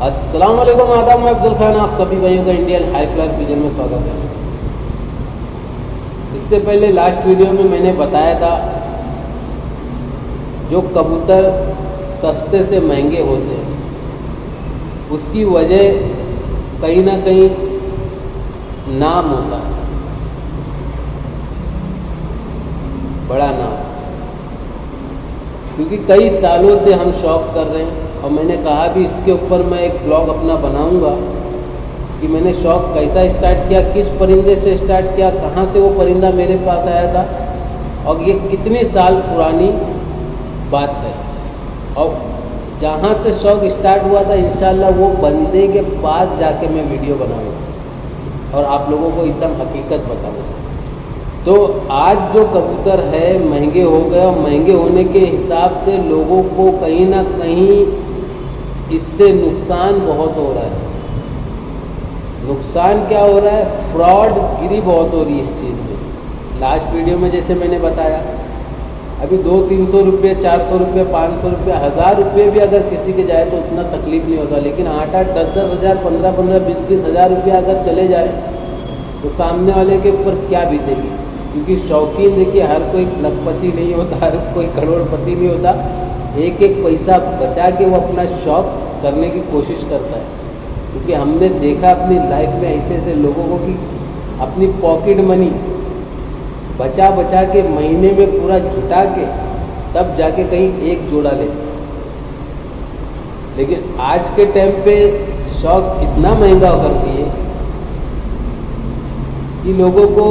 अस्सलाम वालेकुम, आदाब। मैं अफजल खान, आप सभी भाइयों का इंडियन हाई फ्लायर पिजन में स्वागत है। इससे पहले लास्ट वीडियो में मैंने बताया था जो कबूतर सस्ते से महंगे होते हैं उसकी वजह कहीं ना कहीं नाम होता है, बड़ा नाम। क्योंकि कई सालों से हम शौक कर रहे हैं और मैंने कहा भी इसके ऊपर मैं एक ब्लॉग अपना बनाऊंगा कि मैंने शौक कैसा स्टार्ट किया, किस परिंदे से स्टार्ट किया, कहाँ से वो परिंदा मेरे पास आया था और ये कितने साल पुरानी बात है। और जहाँ से शौक स्टार्ट हुआ था इंशाल्लाह वो बंदे के पास जाके मैं वीडियो बनाऊंगा और आप लोगों को एकदम हकीकत बताऊंगा। तो आज जो कबूतर है महंगे हो गए और महंगे होने के हिसाब से लोगों को कहीं ना कहीं इससे नुकसान बहुत हो रहा है। नुकसान क्या हो रहा है? फ्रॉड गिरी बहुत हो रही है इस चीज़ में। लास्ट वीडियो में जैसे मैंने बताया, अभी 200-300 रुपये, 400 रुपये, 500 रुपये, 1000 रुपये भी अगर किसी के जाए तो उतना तकलीफ नहीं होता। लेकिन 8-8, 10-10 हज़ार, 15-15, 20-20 हज़ार रुपये अगर चले जाए तो सामने वाले के ऊपर क्या बीतेगी। क्योंकि शौकीन देखिए हर कोई लखपति नहीं होता, हर कोई करोड़पति नहीं होता। एक एक पैसा बचा के वो अपना शौक करने की कोशिश करता है। क्योंकि हमने देखा अपनी लाइफ में ऐसे ऐसे लोगों को कि अपनी पॉकेट मनी बचा बचा के महीने में पूरा जुटा के तब जाके कहीं एक जोड़ा लेते। लेकिन आज के टाइम पे शौक इतना महंगा कर दिए कि लोगों को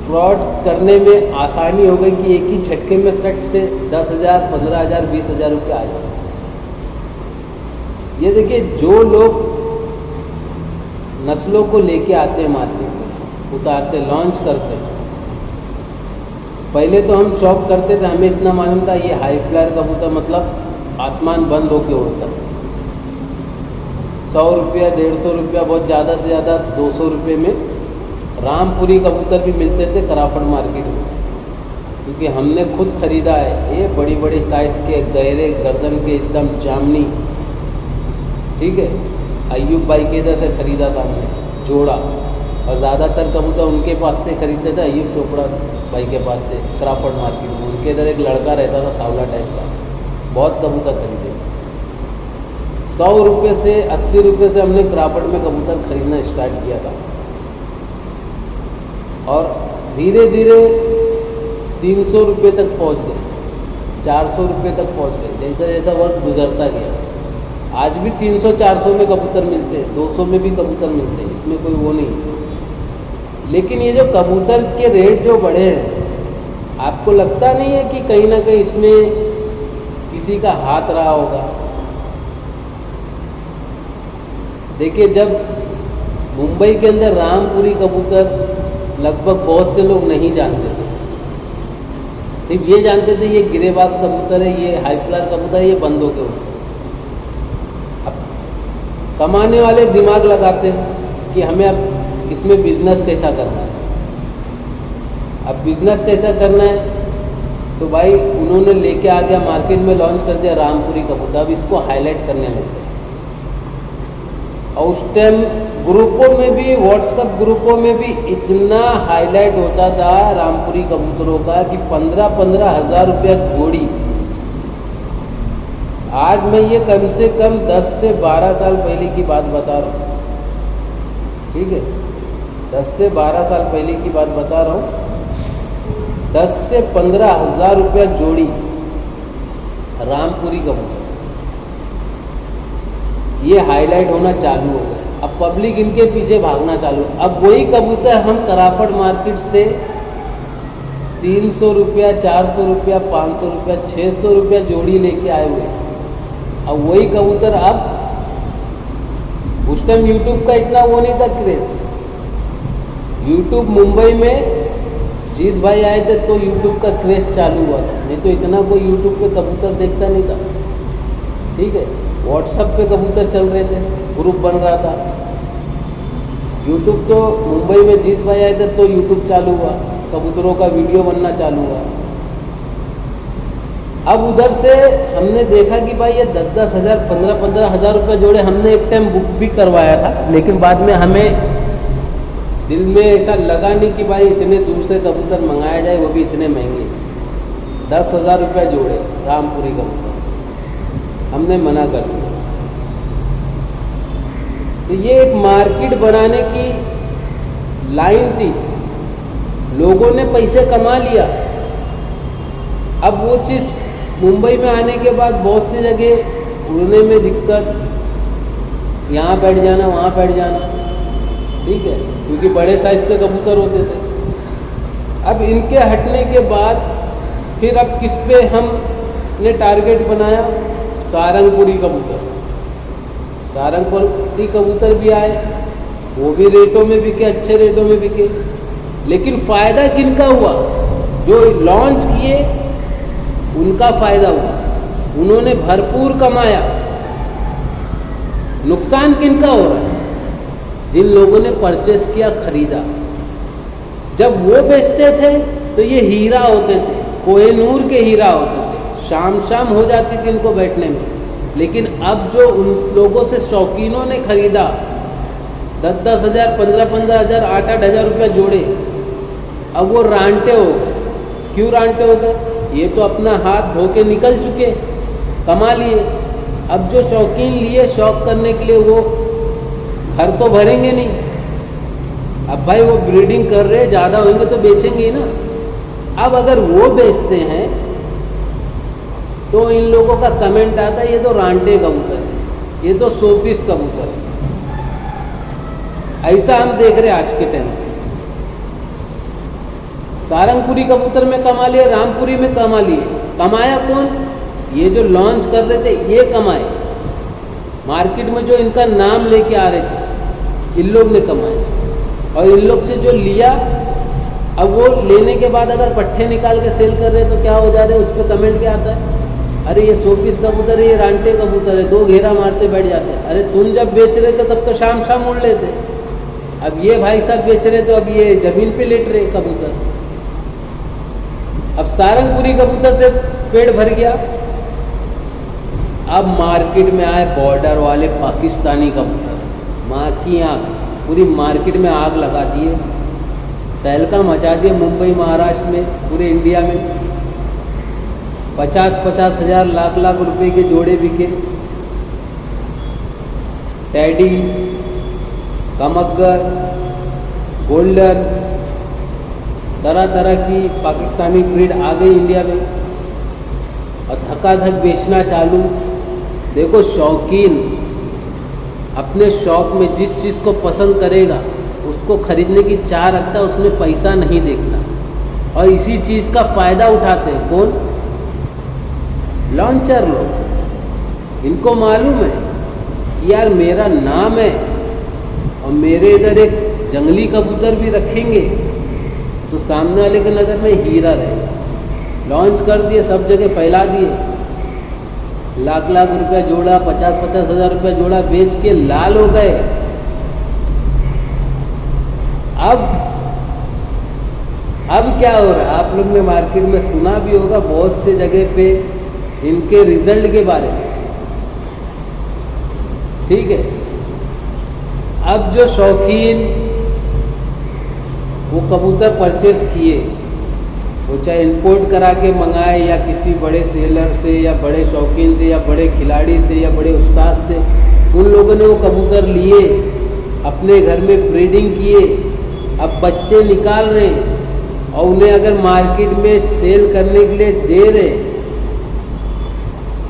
फ्रॉड करने में आसानी हो गई कि एक ही झटके में सट से 10,000, 15,000, 20,000 रुपये आ जाए। ये देखिए जो लोग नस्लों को लेके आते हैं मार्केट में, उतारते, लॉन्च करते हैं। पहले तो हम शौक करते थे, हमें इतना मालूम था ये हाई फ्लायर कबूतर मतलब आसमान बंद होके उड़ता है। 100 रुपया, 150 रुपया, बहुत ज़्यादा से ज़्यादा 200 रुपये में रामपुरी कबूतर भी मिलते थे कराफड़ मार्केट में। क्योंकि हमने खुद ख़रीदा है ये बड़ी बड़ी साइज़ के, गहरे गर्दन के, एकदम जामनी, ठीक है। अय्यूब भाई के इधर से ख़रीदा था हमने जोड़ा, और ज़्यादातर कबूतर उनके पास से खरीदते थे, अय्यूब चोपड़ा भाई के पास से, कराफड़ मार्केट में। उनके इधर एक लड़का रहता था सावला टाइप का, बहुत कबूतर खरीदे। 100 रुपये से 80 रुपये से हमने कराफड़ में कबूतर खरीदना स्टार्ट किया था और धीरे धीरे 300 रुपये तक पहुंच गए, 400 रुपये तक पहुंच गए। जैसा जैसा वक्त गुजरता गया आज भी 300-400 में कबूतर मिलते हैं, 200 में भी कबूतर मिलते हैं, इसमें कोई वो नहीं। लेकिन ये जो कबूतर के रेट जो बढ़े हैं, आपको लगता नहीं है कि कहीं ना कहीं इसमें किसी का हाथ रहा होगा? देखिए जब मुंबई के अंदर रामपुरी कबूतर लगभग बहुत से लोग नहीं जानते थे, सिर्फ ये जानते थे ये गिरेबाज कबूतर है, ये हाई फ्लायर कबूतर है, ये बंदों के ऊपर। अब कमाने वाले दिमाग लगाते हैं कि हमें अब इसमें बिजनेस कैसा करना है। अब बिजनेस कैसा करना है तो भाई उन्होंने लेके आ गया मार्केट में, लॉन्च कर दिया रामपुरी कबूतर। अब इसको हाईलाइट करने लगे और उस टाइम ग्रुपों में भी, व्हाट्सएप ग्रुपों में भी इतना हाईलाइट होता था रामपुरी कबूतरों का कि 15-15 हज़ार रुपया जोड़ी। आज मैं ये कम से कम 10 से 12 साल पहले की बात बता रहा हूँ, ठीक है। 10 से 12 साल पहले की बात बता रहा हूँ। 10 से 15 हज़ार रुपया जोड़ी रामपुरी कबूतर, ये हाईलाइट होना चालू हो गया। अब पब्लिक इनके पीछे भागना चालू। अब वही कबूतर हम कराफड़ मार्केट से 300 रुपया, 400 रुपया, 500 रुपया, 600 रुपया जोड़ी लेके आए हुए। अब वही कबूतर अब, उस टाइम यूट्यूब का इतना वो नहीं था क्रेज। यूट्यूब मुंबई में जीत भाई आए थे तो यूट्यूब का क्रेज चालू हुआ था, नहीं तो इतना कोई यूट्यूब पे कबूतर देखता नहीं था, ठीक है। व्हाट्सएप पे कबूतर चल रहे थे, ग्रुप बन रहा था। यूट्यूब तो मुंबई में जीत भाई आए थे तो यूट्यूब चालू हुआ, कबूतरों का वीडियो बनना चालू हुआ। अब उधर से हमने देखा कि भाई ये 10-10 हज़ार 15-15 हज़ार रुपये जोड़े। हमने एक टाइम बुक भी करवाया था, लेकिन बाद में हमें दिल में ऐसा लगा नहीं कि भाई इतने दूर से कबूतर मंगाया जाए, वो भी इतने महंगे। 10,000 रुपये जोड़े रामपुरी कबूतर, हमने मना कर दिया। तो ये एक मार्केट बनाने की लाइन थी, लोगों ने पैसे कमा लिया। अब वो चीज़ मुंबई में आने के बाद बहुत सी जगह उड़ने में दिक्कत, यहाँ बैठ जाना वहाँ बैठ जाना, ठीक है, क्योंकि बड़े साइज़ के कबूतर होते थे। अब इनके हटने के बाद फिर अब किस पे हमने टारगेट बनाया? सारंगपुरी कबूतर। सारंगपुरी कबूतर भी आए, वो भी रेटों में बिके, अच्छे रेटों में बिके। लेकिन फ़ायदा किनका हुआ? जो लॉन्च किए उनका फ़ायदा हुआ, उन्होंने भरपूर कमाया। नुकसान किनका हो रहा है? जिन लोगों ने परचेस किया, खरीदा। जब वो बेचते थे तो ये हीरा होते थे, कोहिनूर के हीरा होते थे, शाम शाम हो जाती थी इनको बैठने में। लेकिन अब जो उन लोगों से शौकीनों ने खरीदा, 10-10 हज़ार 15-15 हज़ार 8-8 हज़ार रुपये जोड़े, अब वो रांटे हो गए। क्यों रांटे हो गए? ये तो अपना हाथ धो के निकल चुके, कमा लिए। अब जो शौकीन लिए शौक करने के लिए, वो घर तो भरेंगे नहीं। अब भाई वो ब्रीडिंग कर रहे, ज़्यादा होंगे तो बेचेंगे ही ना। अब अगर वो बेचते हैं तो इन लोगों का कमेंट आता है ये तो रांटे कबूतर है, ये तो 100 पीस कबूतर है। ऐसा हम देख रहे आज के टाइम पे। सारंगपुरी कबूतर में कमा लिए, रामपुरी में कमा लिए। कमाया कौन? ये जो लॉन्च कर रहे थे ये कमाए। मार्केट में जो इनका नाम लेके आ रहे थे, इन लोग ने कमाए। और इन लोग से जो लिया, अब वो लेने के बाद अगर पट्टे निकाल के सेल कर रहे हैं तो क्या हो जा रहे हैं? उस पर कमेंट क्या आता है? अरे ये 100 पीस कबूतर है, ये रांटे कबूतर है, 2 घेरा मारते बैठ जाते हैं। अरे तुम जब बेच रहे थे तब तो शाम शाम उड़ लेते, अब ये भाई साहब बेच रहे तो अब ये जमीन पे लेट रहे कबूतर। अब सारंगपुरी कबूतर से पेट भर गया। अब मार्केट में आए बॉर्डर वाले पाकिस्तानी कबूतर, माँ की आँख, पूरी मार्केट में आग लगा दिए, तहलका मचा दिए मुंबई महाराष्ट्र में, पूरे इंडिया में। 50-50 हज़ार लाख रुपए के जोड़े बिके। टैडी, कमक्कर, गोल्डन, तरह तरह की पाकिस्तानी ब्रीड आ गई इंडिया में और धक्का-धक बेचना चालू। देखो, शौकीन अपने शौक में जिस चीज़ को पसंद करेगा उसको खरीदने की चाह रखता है, उसमें पैसा नहीं देखता। और इसी चीज़ का फ़ायदा उठाते हैं कौन? लॉन्चर लोग। इनको मालूम है कि यार मेरा नाम है और मेरे इधर एक जंगली कबूतर भी रखेंगे तो सामने वाले की नज़र में हीरा रहेगा। लॉन्च कर दिए, सब जगह फैला दिए, लाख रुपया जोड़ा, 50-50 हज़ार रुपया जोड़ा बेच के लाल हो गए। अब क्या हो रहा है? आप लोग ने मार्केट में सुना भी होगा बहुत से जगह पे इनके रिजल्ट के बारे में, ठीक है। अब जो शौकीन वो कबूतर परचेस किए, वो चाहे इंपोर्ट करा के मंगाए या किसी बड़े सेलर से या बड़े शौकीन से या बड़े खिलाड़ी से या बड़े उस्ताद से, उन लोगों ने वो कबूतर लिए, अपने घर में ब्रीडिंग किए, अब बच्चे निकाल रहे हैं और उन्हें अगर मार्केट में सेल करने के लिए दे रहे,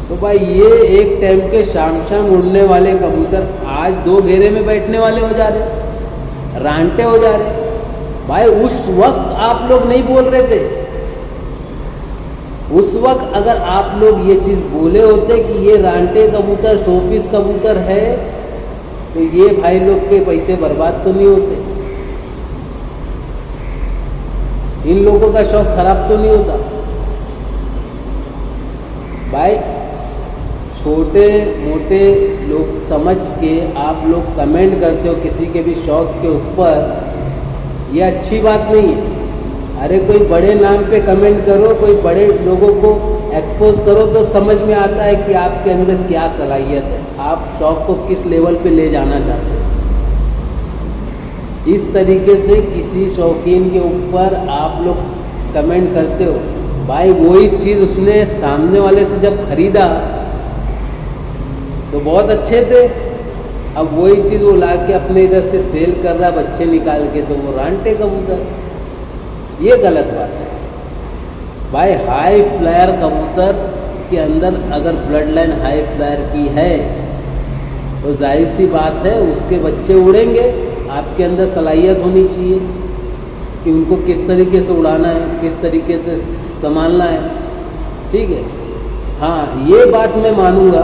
तो भाई ये एक टाइम के शाम शाम उड़ने वाले कबूतर आज 2 घेरे में बैठने वाले हो जा रहे, रांटे हो जा रहे। भाई उस वक्त आप लोग नहीं बोल रहे थे। उस वक्त अगर आप लोग ये चीज़ बोले होते कि ये रांटे कबूतर 100 पीस कबूतर है, तो ये भाई लोग के पैसे बर्बाद तो नहीं होते, इन लोगों का शौक खराब तो नहीं होता। भाई छोटे मोटे लोग समझ के आप लोग कमेंट करते हो किसी के भी शौक के ऊपर, ये अच्छी बात नहीं है। अरे कोई बड़े नाम पे कमेंट करो, कोई बड़े लोगों को एक्सपोज करो तो समझ में आता है कि आपके अंदर क्या सलाहियत है, आप शौक को किस लेवल पे ले जाना चाहते हैं। इस तरीके से किसी शौकीन के ऊपर आप लोग कमेंट करते हो, भाई वही चीज़ उसने सामने वाले से जब खरीदा तो बहुत अच्छे थे, अब वही चीज़ वो ला के अपने इधर से सेल कर रहा बच्चे निकाल के, तो वो रांटे कबूतर, ये गलत बात है भाई। हाई फ्लायर कबूतर के अंदर अगर ब्लड लाइन हाई फ्लायर की है तो जाहिर सी बात है उसके बच्चे उड़ेंगे। आपके अंदर सलाहियत होनी चाहिए कि उनको किस तरीके से उड़ाना है, किस तरीके से संभालना है, ठीक है। हाँ, ये बात मैं मानूंगा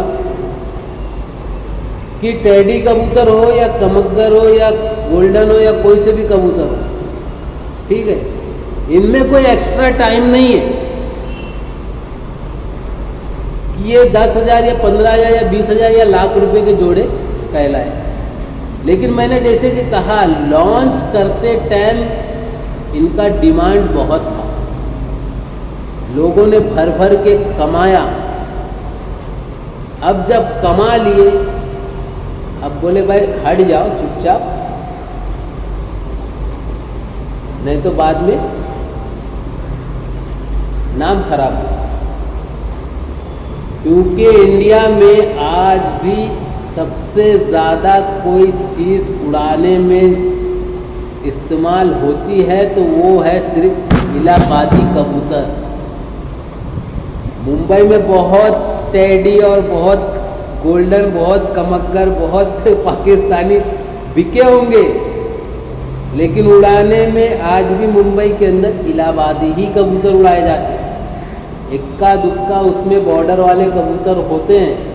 कि टेडी कबूतर हो या कमगर हो या गोल्डन हो या कोई से भी कबूतर हो, ठीक है, इनमें कोई एक्स्ट्रा टाइम नहीं है कि ये 10,000 या 15,000 या 20,000 या लाख रुपए के जोड़े कहलाए। लेकिन मैंने जैसे कि कहा, लॉन्च करते टाइम इनका डिमांड बहुत था, लोगों ने भर भर के कमाया। अब जब कमा लिए, अब बोले भाई हट जाओ चुपचाप, नहीं तो बाद में नाम खराब हो। क्योंकि इंडिया में आज भी सबसे ज़्यादा कोई चीज़ उड़ाने में इस्तेमाल होती है तो वो है सिर्फ इलाहाबादी कबूतर। मुंबई में बहुत टेडी और बहुत गोल्डन, बहुत कमक्कर, बहुत पाकिस्तानी बिके होंगे, लेकिन उड़ाने में आज भी मुंबई के अंदर इलाहाबादी ही कबूतर उड़ाए जाते हैं। इक्का दुक्का उसमें बॉर्डर वाले कबूतर होते हैं,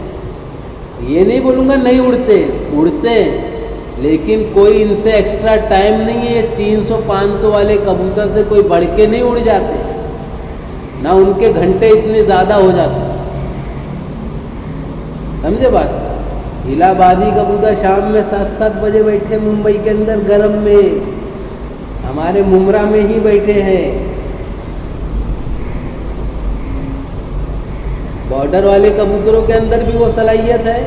ये नहीं बोलूँगा नहीं उड़ते, उड़ते हैं, लेकिन कोई इनसे एक्स्ट्रा टाइम नहीं है। ये 300-500 वाले कबूतर से कोई बढ़ के नहीं उड़ जाते, ना उनके घंटे इतने ज़्यादा हो जाते, समझे बात। इलाहाबादी कबूतर शाम में 7-7 बजे बैठे मुंबई के अंदर गर्म में, हमारे मुमरा में ही बैठे हैं। बॉर्डर वाले कबूतरों के अंदर भी वो सलाहियत है,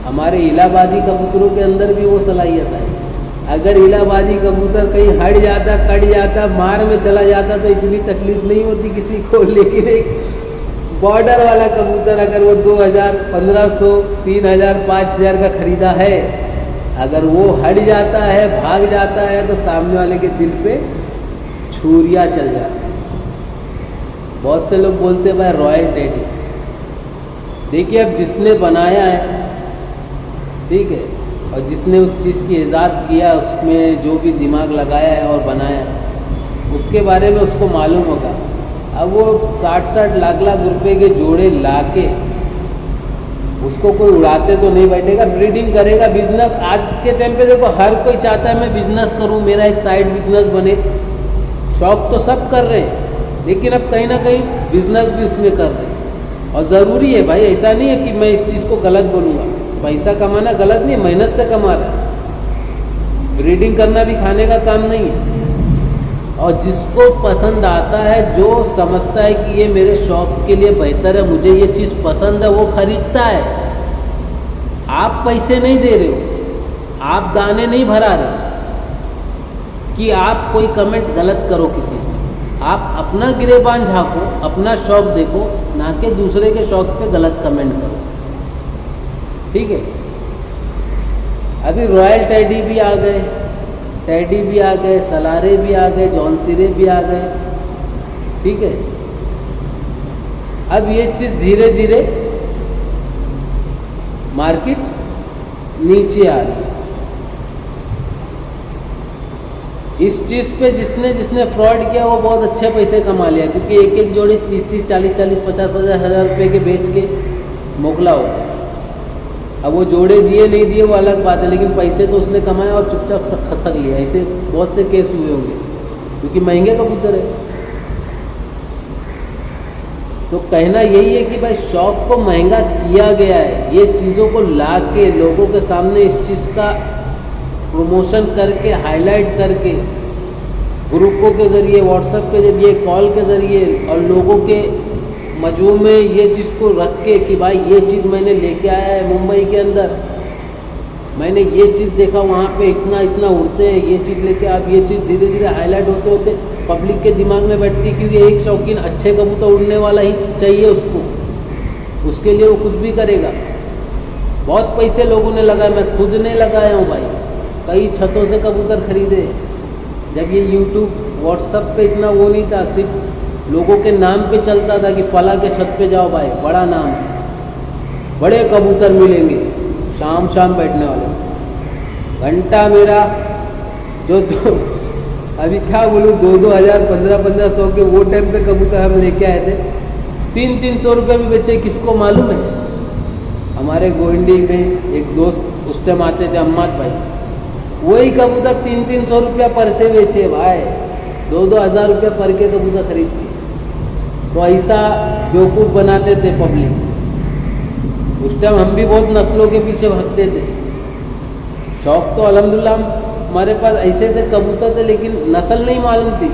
हमारे इलाहाबादी कबूतरों के अंदर भी वो सलाहियत है। अगर इलाहाबादी कबूतर कहीं हट जाता, कट जाता, मार में चला जाता तो इतनी तकलीफ नहीं होती किसी को। लेकिन एक बॉर्डर वाला कबूतर अगर वो 2,000, 1,500, 3,000, 5,000 का खरीदा है, अगर वो हट जाता है, भाग जाता है, तो सामने वाले के दिल पे छुरियाँ चल जाती है। बहुत से लोग बोलते हैं भाई रॉयल टेडी। देखिए, अब जिसने बनाया है, ठीक है, और जिसने उस चीज़ की ईजाद किया, उसमें जो भी दिमाग लगाया है और बनाया है, उसके बारे में उसको मालूम होगा। अब वो 60-60 लाख रुपए के जोड़े लाके उसको कोई उड़ाते तो नहीं बैठेगा, ब्रीडिंग करेगा, बिजनेस। आज के टाइम पे देखो, हर कोई चाहता है मैं बिजनेस करूं, मेरा एक साइड बिजनेस बने। शौक तो सब कर रहे हैं, लेकिन अब कहीं ना कहीं बिजनेस भी उसमें कर रहे हैं, और ज़रूरी है भाई। ऐसा नहीं है कि मैं इस चीज़ को गलत बोलूँगा, पैसा कमाना गलत नहीं है, मेहनत से कमा रहा है। ब्रीडिंग करना भी खाने का काम नहीं है। और जिसको पसंद आता है, जो समझता है कि ये मेरे शौक के लिए बेहतर है, मुझे ये चीज़ पसंद है, वो खरीदता है। आप पैसे नहीं दे रहे हो, आप दाने नहीं भरा रहे कि आप कोई कमेंट गलत करो किसी को। आप अपना गिरेबान झाँको, अपना शौक देखो, ना कि दूसरे के शौक पे गलत कमेंट करो, ठीक है। अभी रॉयल टेडी भी आ गए, टेडी भी आ गए, सलारे भी आ गए, जॉनसीरे भी आ गए, ठीक है। अब ये चीज़ धीरे धीरे मार्केट नीचे आ रही है। इस चीज़ पे जिसने फ्रॉड किया वो बहुत अच्छे पैसे कमा लिया, क्योंकि एक एक जोड़ी 30-30, 40-40, 50-50 हज़ार रुपये के बेच के मोकला हो गया। अब वो जोड़े दिए नहीं दिए वो अलग बात है, लेकिन पैसे तो उसने कमाए और चुपचाप खसक लिया। ऐसे बहुत से केस हुए होंगे, क्योंकि महंगे कबूतर है। तो कहना यही है कि भाई शौक को महंगा किया गया है। ये चीज़ों को ला के लोगों के सामने इस चीज़ का प्रमोशन करके, हाईलाइट करके, ग्रुपों के ज़रिए, व्हाट्सएप के ज़रिए, कॉल के ज़रिए, और लोगों के मजमू में ये चीज़ को रख के कि भाई ये चीज़ मैंने लेके आया है मुंबई के अंदर, मैंने ये चीज़ देखा वहाँ पे इतना इतना उड़ते हैं, ये चीज़ लेके आप ये चीज़ धीरे धीरे हाईलाइट होते होते पब्लिक के दिमाग में बैठती, क्योंकि एक शौकीन अच्छे कबूतर उड़ने वाला ही चाहिए उसको, उसके लिए वो कुछ भी करेगा। बहुत पैसे लोगों ने लगाए, मैं खुद ने लगाया हूँ भाई, कई छतों से कबूतर खरीदे। जब ये यूट्यूब व्हाट्सअप पे इतना वो नहीं था, सिर्फ लोगों के नाम पे चलता था कि फला के छत पे जाओ भाई, बड़ा नाम है, बड़े कबूतर मिलेंगे, शाम शाम बैठने वाले। घंटा मेरा जो अभी क्या बोलूँ, 2,000 1500 के वो टाइम पे कबूतर हम लेके आए थे, 300 रुपये भी बेचे, किसको मालूम है। हमारे गोविंदी में एक दोस्त उस टाइम आते थे, अम्माद भाई, वही कबूतर 300 रुपया पर से बेचे भाई, 2,000 रुपया पर के कबूतर खरीदते। तो ऐसा बेवकूफ़ बनाते थे पब्लिक। उस टाइम हम भी बहुत नस्लों के पीछे भागते थे। शौक तो अल्हम्दुलिल्लाह हमारे पास ऐसे ऐसे कबूतर थे, लेकिन नस्ल नहीं मालूम थी।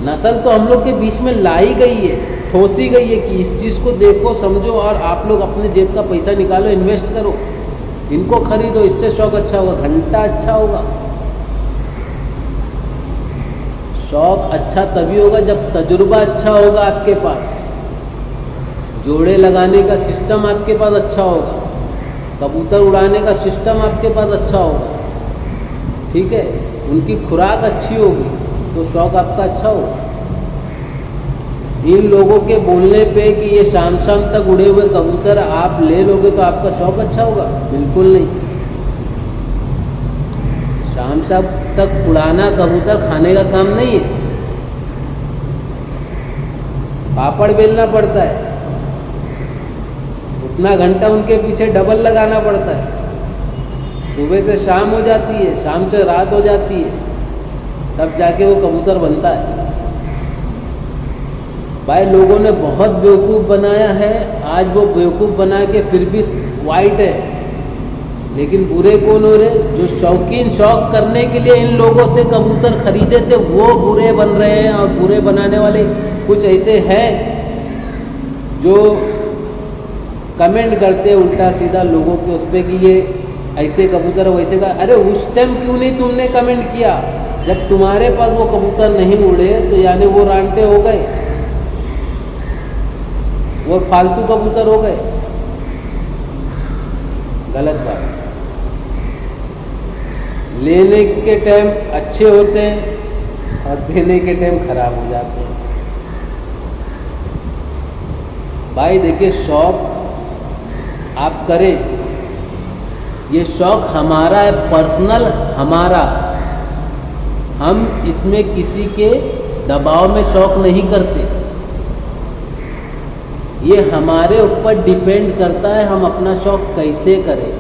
नस्ल तो हम लोग के बीच में लाई गई है, ठोसी गई है कि इस चीज़ को देखो, समझो, और आप लोग अपने जेब का पैसा निकालो, इन्वेस्ट करो, इनको खरीदो, इससे शौक अच्छा होगा, घंटा अच्छा होगा। शौक अच्छा तभी होगा जब तजुर्बा अच्छा होगा आपके पास, जोड़े लगाने का सिस्टम आपके पास अच्छा होगा, कबूतर उड़ाने का सिस्टम आपके पास अच्छा होगा, ठीक है, उनकी खुराक अच्छी होगी तो शौक आपका अच्छा होगा। इन लोगों के बोलने पे कि ये शाम शाम तक उड़े हुए कबूतर आप ले लोगे तो आपका शौक अच्छा होगा, बिल्कुल नहीं। शाम शाम तक उड़ाना कबूतर खाने का काम नहीं है, पापड़ बेलना पड़ता है, उतना घंटा उनके पीछे डबल लगाना पड़ता है, सुबह से शाम हो जाती है, शाम से रात हो जाती है, तब जाके वो कबूतर बनता है। भाई लोगों ने बहुत बेवकूफ़ बनाया है, आज वो बेवकूफ़ बना के फिर भी वाइट है, लेकिन बुरे कौन हो रहे? जो शौकीन शौक करने के लिए इन लोगों से कबूतर खरीदे थे वो बुरे बन रहे हैं। और बुरे बनाने वाले कुछ ऐसे हैं जो कमेंट करते हैं उल्टा सीधा लोगों के उस पर कि ये ऐसे कबूतर वैसे का। अरे उस टाइम क्यों नहीं तुमने कमेंट किया? जब तुम्हारे पास वो कबूतर नहीं उड़े तो यानी वो रांटे हो गए, वो फालतू कबूतर हो गए, गलत बात। लेने के टाइम अच्छे होते हैं और देने के टाइम खराब हो जाते हैं। भाई देखिए, शौक आप करें, ये शौक हमारा है, पर्सनल हमारा, हम इसमें किसी के दबाव में शौक नहीं करते। ये हमारे ऊपर डिपेंड करता है हम अपना शौक कैसे करें।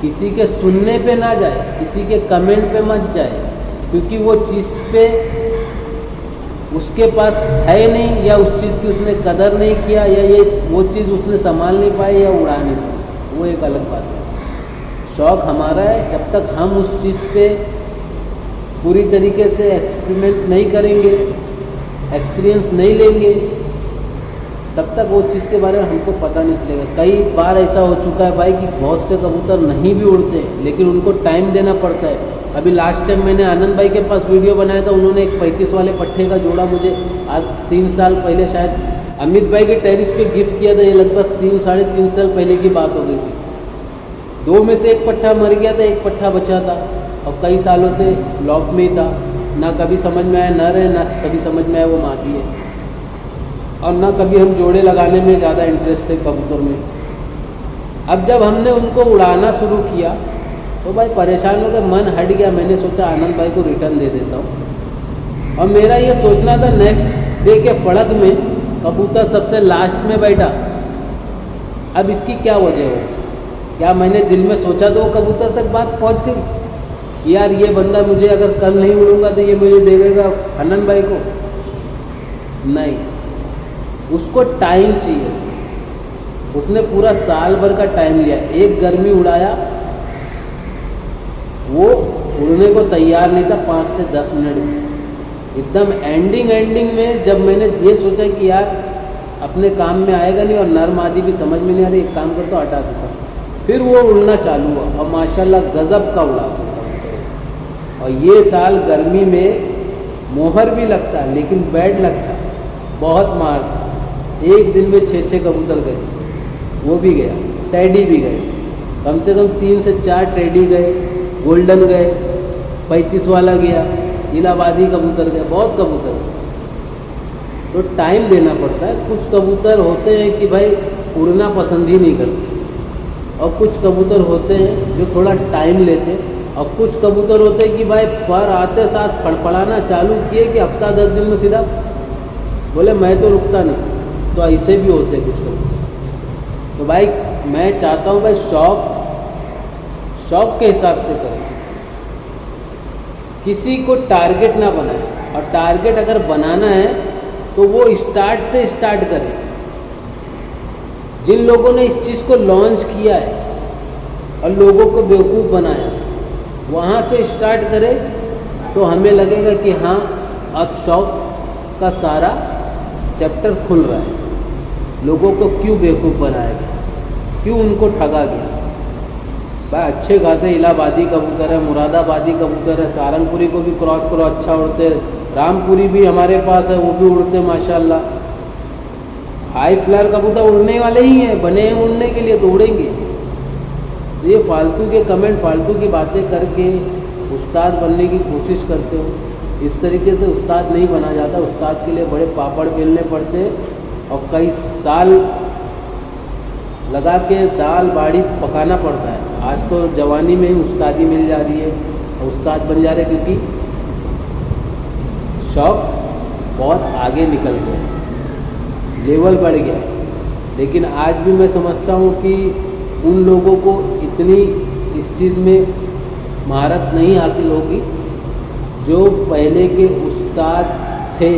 किसी के सुनने पे ना जाए, किसी के कमेंट पे मत जाए, क्योंकि वो चीज़ पे उसके पास है नहीं, या उस चीज़ की उसने कदर नहीं किया, या ये वो चीज़ उसने संभाल नहीं पाई या उड़ा नहीं पाई, वो एक अलग बात है। शौक हमारा है, जब तक हम उस चीज़ पे पूरी तरीके से एक्सपेरिमेंट नहीं करेंगे, एक्सपीरियंस नहीं लेंगे, तब तक वो चीज़ के बारे में हमको पता नहीं चलेगा। कई बार ऐसा हो चुका है भाई कि बहुत से कबूतर नहीं भी उड़ते, लेकिन उनको टाइम देना पड़ता है। अभी लास्ट टाइम मैंने आनंद भाई के पास वीडियो बनाया था, उन्होंने एक 35 वाले पट्टे का जोड़ा मुझे आज 3 साल पहले शायद अमित भाई के टेरिस पे गिफ्ट किया था। ये लगभग 3 साढ़े 3 साल पहले की बात हो गई थी। 2 में से एक पट्टा मर गया था, एक पट्टा बचा था, और कई सालों से लॉफ्ट में ही था, ना कभी समझ में आया नर है, ना कभी समझ में आया वो मादी है, और ना कभी हम जोड़े लगाने में ज़्यादा इंटरेस्ट है कबूतर में। अब जब हमने उनको उड़ाना शुरू किया तो भाई परेशान हो गए, मन हट गया। मैंने सोचा आनंद भाई को रिटर्न दे देता हूँ, और मेरा ये सोचना था नेक्स्ट डे के फड़क में कबूतर सबसे लास्ट में बैठा। अब इसकी क्या वजह हो? क्या मैंने दिल में सोचा तो वो कबूतर तक बात पहुँच गई, यार ये बंदा मुझे अगर कल नहीं उड़ूंगा तो ये मुझे दे देगा आनंद भाई को? नहीं, उसको टाइम चाहिए। उसने पूरा साल भर का टाइम लिया, एक गर्मी उड़ाया, वो उड़ने को तैयार नहीं था 5 से 10 मिनट में। एकदम एंडिंग में जब मैंने ये सोचा कि यार अपने काम में आएगा नहीं, और नर मादी भी समझ में नहीं आ रही, एक काम करता हटा देता। फिर वो उड़ना चालू हुआ और माशाल्लाह गज़ब का उड़ा। और ये साल गर्मी में मोहर भी लगता है लेकिन बैड लगता है, बहुत मार था। एक दिन में 6 कबूतर गए, वो भी गया, टेडी भी गए, कम से कम 3 से 4 टेडी गए, गोल्डन गए, 35 वाला गया, इलाहाबादी कबूतर गए, बहुत कबूतर गए। तो टाइम देना पड़ता है। कुछ कबूतर होते हैं कि भाई उड़ना पसंद ही नहीं करते, और कुछ कबूतर होते हैं जो थोड़ा टाइम लेते, और कुछ कबूतर होते हैं कि भाई पर आते साथ फड़फड़ाना चालू किए कि हफ्ता 10 दिन में सीधा बोले मैं तो रुकता नहीं। तो ऐसे भी होते हैं कुछ कबूतर। तो भाई मैं चाहता हूँ भाई शौक के हिसाब से करें, किसी को टारगेट ना बनाए, और टारगेट अगर बनाना है तो वो स्टार्ट से स्टार्ट करें। जिन लोगों ने इस चीज़ को लॉन्च किया है और लोगों को बेवकूफ़ बनाया, वहाँ से स्टार्ट करें तो हमें लगेगा कि हाँ अब शौक का सारा चैप्टर खुल रहा है। लोगों को क्यों बेवकूफ़ बनाया गया, क्यों उनको ठगा गया। भाई अच्छे खासे इलाहाबादी कबूतर है, मुरादाबादी कबूतर है, सारंगपुरी को भी क्रॉस करो, अच्छा उड़ते। रामपुरी भी हमारे पास है, वो भी उड़ते माशाल्लाह। हाई फ्लायर कबूतर उड़ने वाले ही हैं, बने हैं उड़ने के लिए, तो उड़ेंगे। तो ये फालतू के कमेंट, फालतू की बातें करके उस्ताद बनने की कोशिश करते हो, इस तरीके से उस्ताद नहीं बना जाता। उस्ताद के लिए बड़े पापड़ बेलने पड़ते और कई साल लगा के दाल बाड़ी पकाना पड़ता है। आज तो जवानी में ही उस्तादी मिल जा रही है और उस्ताद बन जा रहे, क्योंकि शौक बहुत आगे निकल गया, लेवल बढ़ गया। लेकिन आज भी मैं समझता हूँ कि उन लोगों को इतनी इस चीज़ में महारत नहीं हासिल होगी जो पहले के उस्ताद थे,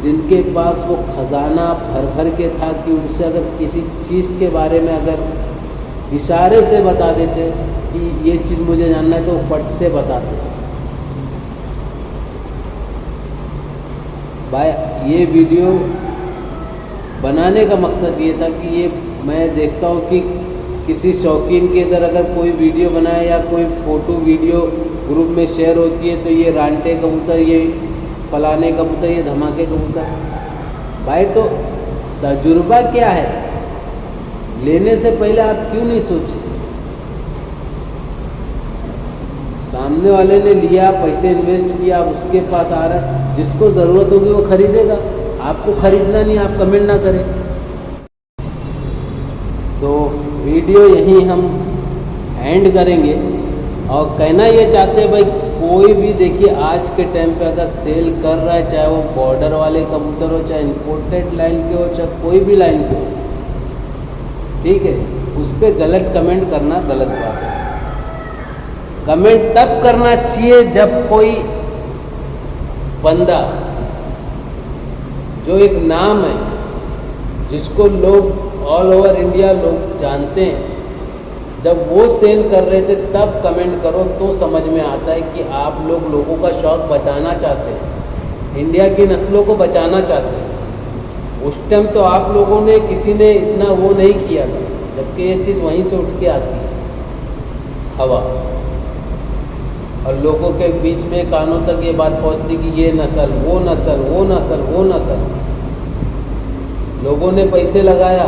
जिनके पास वो खजाना भर भर के था कि उनसे अगर किसी चीज़ के बारे में अगर इशारे से बता देते कि ये चीज़ मुझे जानना है, तो फट से बताते। भाई ये वीडियो बनाने का मकसद ये था कि ये मैं देखता हूँ कि किसी शौकीन के इधर अगर कोई वीडियो बनाए या कोई फ़ोटो वीडियो ग्रुप में शेयर होती है, तो ये रांटे कबूतर, ये फलाने कबूतर, ये धमाके कबूतर। भाई तो तजुर्बा क्या है, लेने से पहले आप क्यों नहीं सोचे। सामने वाले ने लिया, पैसे इन्वेस्ट किया, अब उसके पास आ रहा है, जिसको ज़रूरत होगी वो खरीदेगा। आपको खरीदना नहीं, आप कमेंट ना करें। तो वीडियो यहीं हम एंड करेंगे, और कहना ये चाहते हैं भाई कोई भी देखिए आज के टाइम पे अगर सेल कर रहा है, चाहे वो बॉर्डर वाले कबूतर हो, चाहे इंपोर्टेड लाइन के हो, चाहे कोई भी लाइन के हो, ठीक है, उस पर गलत कमेंट करना गलत बात है। कमेंट तब करना चाहिए जब कोई बंदा जो एक नाम है, जिसको लोग ऑल ओवर इंडिया लोग जानते हैं, जब वो सेल कर रहे थे तब कमेंट करो, तो समझ में आता है कि आप लोग लोगों का शौक बचाना चाहते हैं, इंडिया की नस्लों को बचाना चाहते हैं। उस टाइम तो आप लोगों ने किसी ने इतना वो नहीं किया था, जबकि ये चीज़ वहीं से उठ के आती है, हवा, और लोगों के बीच में कानों तक ये बात पहुंचती कि ये नस्ल, वो नस्ल, वो नस्ल, वो नस्ल। लोगों ने पैसे लगाया,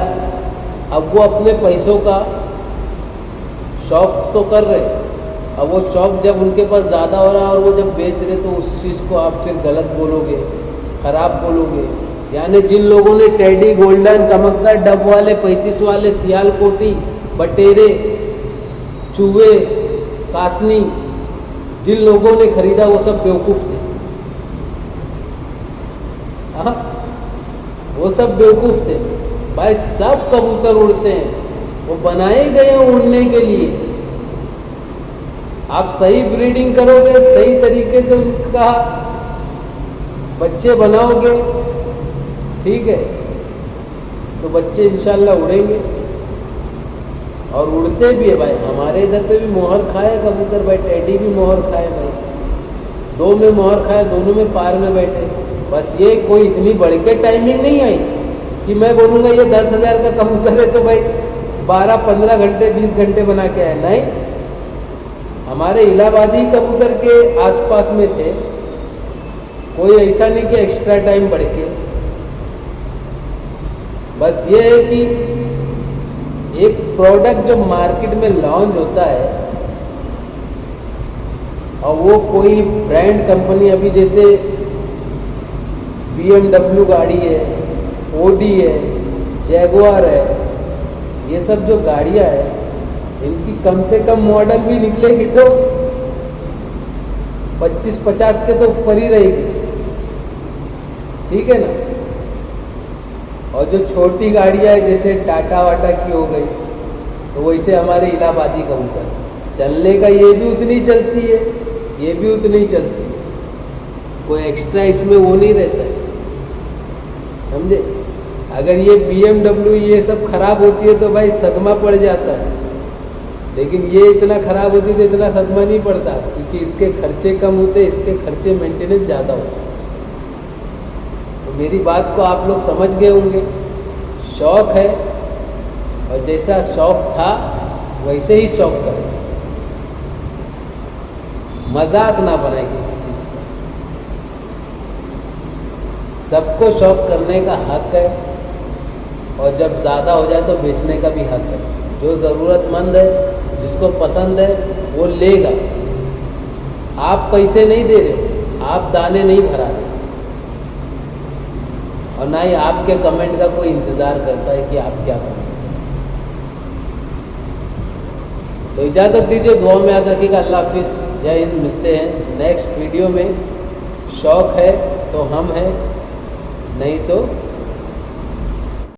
अब वो अपने पैसों का शौक तो कर रहे, अब वो शौक जब उनके पास ज़्यादा हो रहा है और वो जब बेच रहे, तो उस चीज़ को आप फिर गलत बोलोगे, ख़राब बोलोगे। यानी जिन लोगों ने टेडी, गोल्डन, कमक्कर, डब वाले, 35 वाले, सियालकोटी, बटेरे, चूहे, कासनी, जिन लोगों ने खरीदा वो सब बेवकूफ़ थे। हाँ, वो सब बेवकूफ़ थे। भाई सब कबूतर उड़ते हैं, वो बनाए गए हैं उड़ने के लिए। आप सही ब्रीडिंग करोगे, सही तरीके से उनका बच्चे बनाओगे, ठीक है, तो बच्चे इंशाल्लाह उड़ेंगे और उड़ते भी है। भाई हमारे इधर पे भी मोहर खाए कबूतर, भाई टेडी भी मोहर खाए, भाई 2 में मोहर खाए, दोनों में पार में बैठे। बस ये कोई इतनी बढ़ के टाइमिंग नहीं आई कि मैं बोलूँगा ये 10,000 का कबूतर है तो भाई 12-15 घंटे 20 घंटे बना के आए। नहीं, हमारे इलाहाबादी कबूतर के आसपास में थे, कोई ऐसा नहीं कि एक्स्ट्रा टाइम बढ़ के। बस ये है कि एक प्रोडक्ट जो मार्केट में लॉन्च होता है और वो कोई ब्रांड कंपनी, अभी जैसे BMW गाड़ी है, ओडी है, जैगुआर है, ये सब जो गाड़ियां हैं इनकी कम से कम मॉडल भी निकलेगी तो 25-50 के तो ऊपर ही रहेगी, ठीक है ना। और जो छोटी गाड़ियां है जैसे टाटा वाटा की हो गई, तो वैसे हमारे इलाहाबादी कबूतर चलने का, ये भी उतनी चलती है, ये भी उतनी चलती है, कोई एक्स्ट्रा इसमें वो नहीं रहता है, समझे। अगर ये BMW ये सब खराब होती है तो भाई सदमा पड़ जाता है, लेकिन ये इतना खराब होती है तो इतना सदमा नहीं पड़ता, क्योंकि इसके खर्चे कम होते, इसके खर्चे मेंटेनेंस ज़्यादा होते। तो मेरी बात को आप लोग समझ गए होंगे। शौक है और जैसा शौक था वैसे ही शौक करें, मजाक ना बनाए किसी चीज़ का। सबको शौक करने का हक है, और जब ज़्यादा हो जाए तो बेचने का भी हक है। जो ज़रूरतमंद है, जिसको पसंद है वो लेगा। आप पैसे नहीं दे रहे, आप दाने नहीं भरा रहे, और ना ही आपके कमेंट का कोई इंतज़ार करता है कि आप क्या करें। तो इजाज़त दीजिए, दुआ में याद रखिएगा। अल्लाह हाफिज़, जय हिंद। मिलते हैं नेक्स्ट वीडियो में। शौक़ है तो हम हैं, नहीं तो